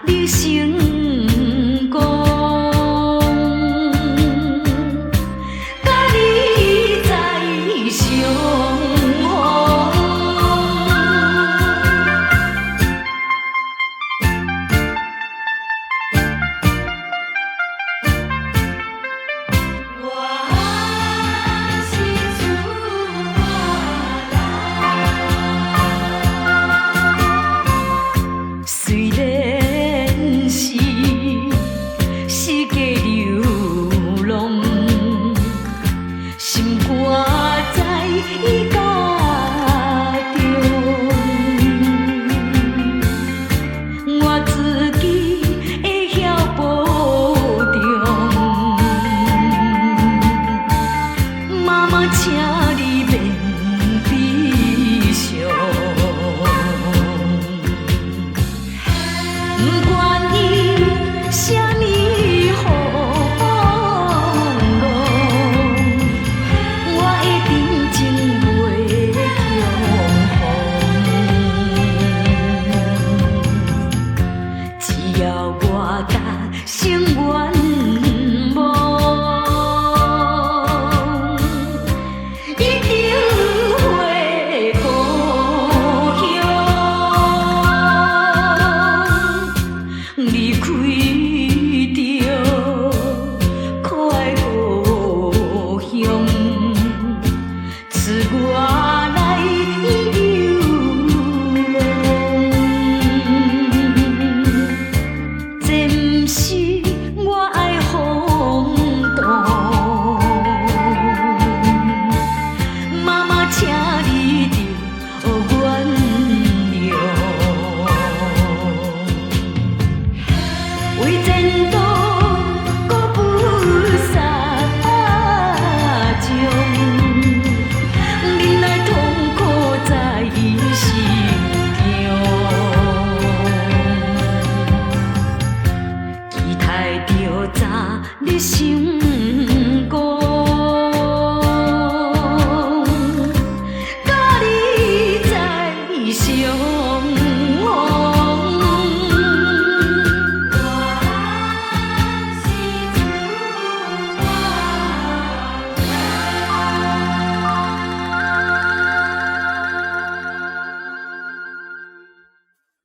你成功，甲你在相逢。虽然是个流浪，心肝在伊家中，我自己会晓保重。妈妈，请你免悲伤。不管伊啥物风浪，我会真情袂恐慌。只要我甲心愿望，一定会故乡。离开着可爱故乡，赐我来流浪。这不是我爱风度，妈妈，请你着原谅。为前途搁不撒种，忍耐痛苦在心中，期待着早日成功，甲你在相。